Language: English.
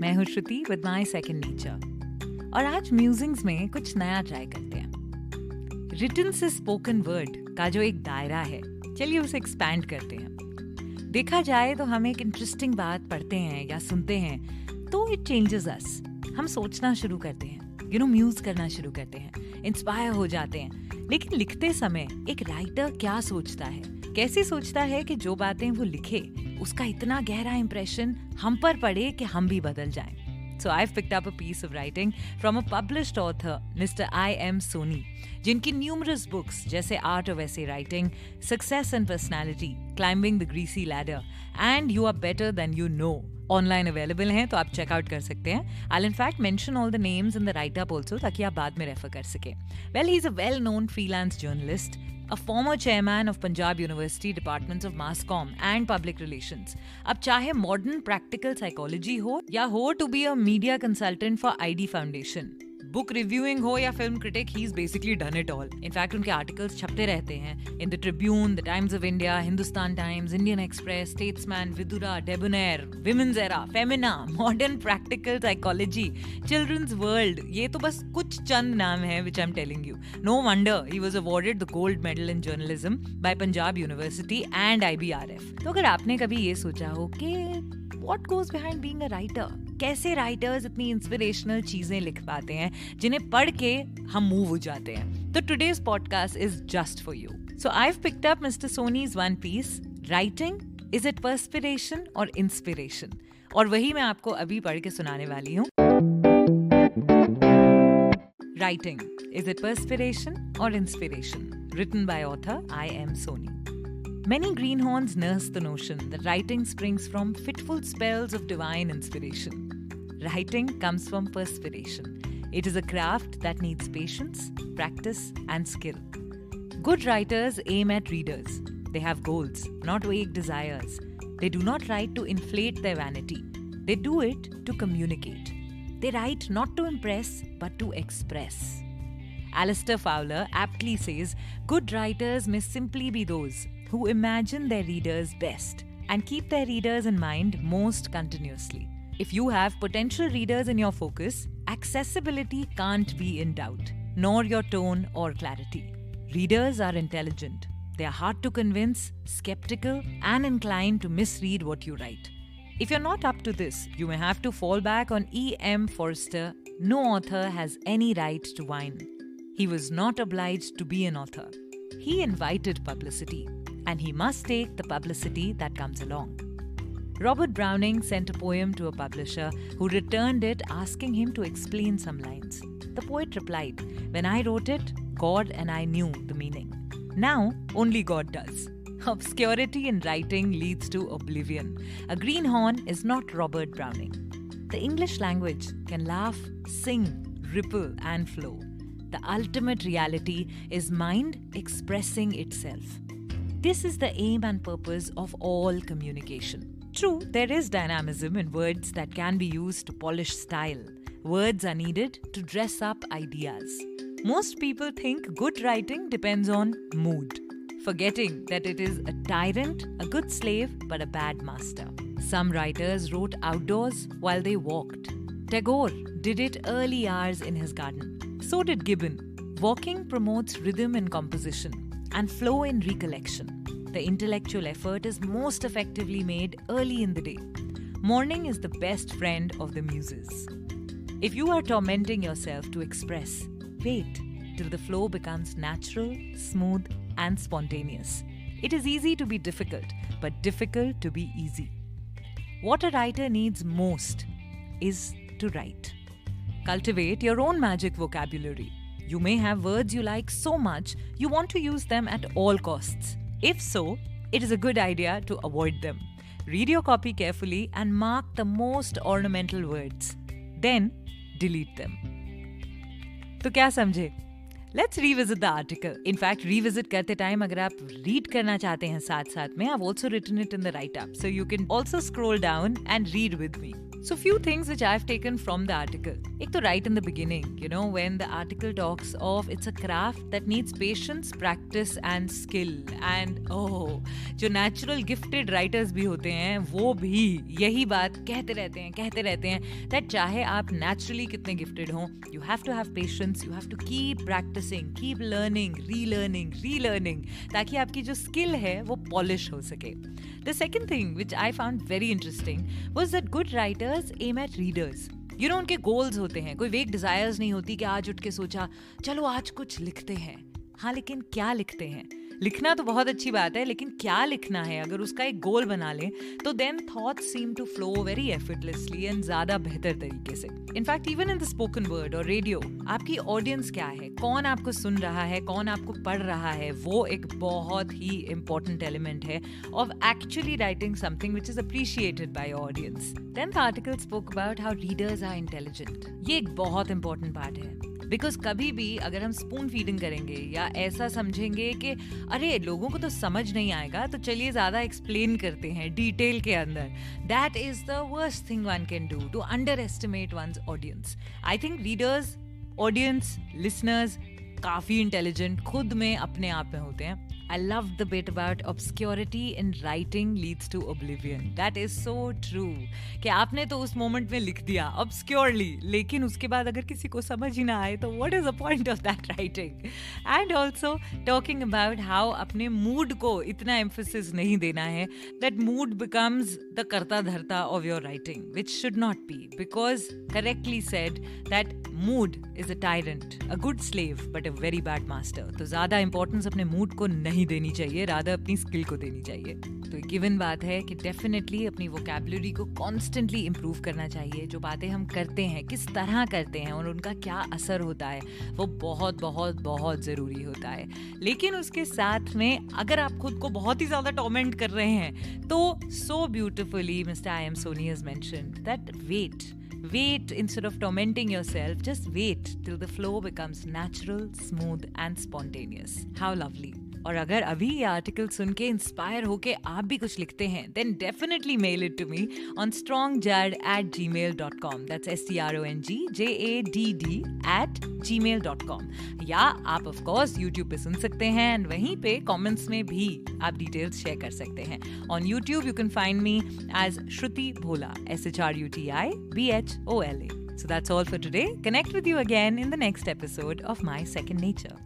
मैं हूँ श्रुति with my second nature और आज म्यूजिंग्स में कुछ नया ट्राई करते हैं। रिटन से स्पोकन वर्ड का जो एक दायरा है, चलिए उसे एक्सपैंड करते हैं। देखा जाए तो हम एक इंटरेस्टिंग बात पढ़ते हैं या सुनते हैं तो इट चेंजेस अस। हम सोचना शुरू करते हैं, म्यूज करना शुरू करते हैं, इंस्पायर हो जाते हैं। लेकिन लिखते समय एक राइटर क्या सोचता है, कैसे सोचता है कि जो बातें वो लिखे उसका इतना गहरा इंप्रेशन हम पर पड़े कि हम भी बदल जाएं। So I've picked up a piece of writing from a published author, Mr. I.M. Soni, जिनकी numerous books जैसे Art of Essay Writing, Success and Personality, Climbing the Greasy Ladder and You Are Better Than You Know online available हैं, तो आप checkout कर सकते हैं। I'll in fact mention all the names in the write-up also ताकि आप बाद में रेफर कर सकें। Well, he's a well-known freelance journalist, a former chairman of Punjab University Departments of Mass Comm and Public Relations. अब चाहे modern practical psychology हो या हो to be a media consultant for ID Foundation, book reviewing हो या film critic, he is basically done it all. In fact उनके articles छपते रहते हैं in the Tribune, the Times of India, Hindustan Times, Indian Express, Statesman, Vidura, Debonair, Women's Era, Femina, Modern Practical Psychology, Children's World. ये तो बस कुछ चंद नाम हैं which I am telling you. No wonder he was awarded the gold medal in journalism by Punjab University and IBRF। तो अगर आपने कभी ये सोचा हो कि what goes behind being a writer, कैसे राइटर्स इतनी इंस्पिरेशनल चीजें लिख पाते हैं जिन्हें पढ़ के हम मूव हो जाते हैं, तो today's podcast is just for you. So I have picked up mister Soni's one piece, writing is it perspiration और इंस्पिरेशन, और वही मैं आपको अभी पढ़ के सुनाने वाली हूँ। राइटिंग इज इट पर्सपिरेशन और inspiration, written by author I.M. Soni. Many greenhorns nurse the notion that writing springs from fitful spells of divine inspiration. Writing comes from perspiration. It is a craft that needs patience, practice, and skill. Good writers aim at readers. They have goals, not vague desires. They do not write to inflate their vanity. They do it to communicate. They write not to impress, but to express. Alistair Fowler aptly says, good writers may simply be those who imagine their readers best and keep their readers in mind most continuously. If you have potential readers in your focus, accessibility can't be in doubt, nor your tone or clarity. Readers are intelligent. They are hard to convince, skeptical, and inclined to misread what you write. If you're not up to this, you may have to fall back on E.M. Forster. No author has any right to whine. He was not obliged to be an author. He invited publicity, and he must take the publicity that comes along. Robert Browning sent a poem to a publisher who returned it asking him to explain some lines. The poet replied, "When I wrote it, God and I knew the meaning. Now, only God does." Obscurity in writing leads to oblivion. A greenhorn is not Robert Browning. The English language can laugh, sing, ripple, and flow. The ultimate reality is mind expressing itself. This is the aim and purpose of all communication. True, there is dynamism in words that can be used to polish style. Words are needed to dress up ideas. Most people think good writing depends on mood, forgetting that it is a tyrant, a good slave, but a bad master. Some writers wrote outdoors while they walked. Tagore did it early hours in his garden. So did Gibbon. Walking promotes rhythm in composition and flow in recollection. The intellectual effort is most effectively made early in the day. Morning is the best friend of the muses. If you are tormenting yourself to express, wait till the flow becomes natural, smooth, and spontaneous. It is easy to be difficult, but difficult to be easy. What a writer needs most is to write. Cultivate your own magic vocabulary. You may have words you like so much you want to use them at all costs. If so, it is a good idea to avoid them. Read your copy carefully and mark the most ornamental words. Then, delete them. तो क्या समझे? Let's revisit the article. In fact, revisit करते time अगर आप read करना चाहते हैं साथ-साथ में, I've also written it in the write-up. So you can also scroll down and read with me. So few things which I've taken from the article. एक तो right in the beginning, when the article talks of it's a craft that needs patience, practice and skill. And जो natural gifted writers भी होते हैं वो भी यही बात कहते रहते हैं that चाहे आप naturally कितने gifted हों, you have to have patience, you have to keep practicing, keep learning, relearning ताकि आपकी जो skill है वो polish हो सके. The second thing which I found very interesting was that good writers aim at readers. उनके goals होते हैं, कोई vague desires नहीं होती कि आज उठ के सोचा चलो आज कुछ लिखते हैं. हाँ, लेकिन क्या लिखते हैं? लिखना तो बहुत अच्छी बात है, लेकिन क्या लिखना है अगर उसका एक गोल बना लें तो then thoughts seem to flow very effortlessly and ज़्यादा बेहतर तरीके से. In fact, even in the spoken word or radio, आपकी audience क्या है, कौन आपको सुन रहा है, कौन आपको पढ़ रहा है, वो एक बहुत ही important element है of actually writing something which is appreciated by your audience. Then the article spoke about how readers are intelligent. ये एक बहुत important part है. बिकॉज कभी भी अगर हम स्पून फीडिंग करेंगे या ऐसा समझेंगे कि अरे लोगों को तो समझ नहीं आएगा तो चलिए ज़्यादा एक्सप्लेन करते हैं डिटेल के अंदर, that is the worst thing one can do, to underestimate one's audience. I think readers, audience, listeners काफ़ी इंटेलिजेंट खुद में अपने आप में होते हैं. I love the bit about obscurity in writing leads to oblivion. That is so true. कि आपने तो उस मोमेंट में लिख दिया obscurely, लेकिन उसके बाद अगर किसी को समझ ही ना आए तो what is the point of that writing? And also talking about how अपने mood को इतना emphasis नहीं देना है that mood becomes the करता धरता of your writing, which should not be, because correctly said that mood is a tyrant, a good slave but a very bad master. तो ज़्यादा importance अपने mood को नहीं देनी चाहिए, राधा अपनी स्किल को देनी चाहिए. तो एक गिवन बात है कि डेफिनेटली अपनी वोकैबुलरी को कॉन्स्टेंटली इम्प्रूव करना चाहिए. जो बातें हम करते हैं किस तरह करते हैं और उनका क्या असर होता है वो बहुत बहुत बहुत ज़रूरी होता है. लेकिन उसके साथ में अगर आप खुद को बहुत ही ज़्यादा टॉर्मेंट कर रहे हैं तो so beautifully mister I M Soni has mentioned that wait instead of tormenting yourself, just wait till the flow becomes natural, smooth and spontaneous. How lovely. और अगर अभी ये आर्टिकल सुन के इंस्पायर होके आप भी कुछ लिखते हैं then definitely mail it to me on strongjad@gmail.com. That's strongjad@gmail.com. या आप of course YouTube पे सुन सकते हैं and वहीं पे comments में भी आप डिटेल्स शेयर कर सकते हैं. On YouTube you can find me as Shruti Bhola, SHRUTIBHOLA. So that's all for today. Connect with you again in the next episode of My Second Nature.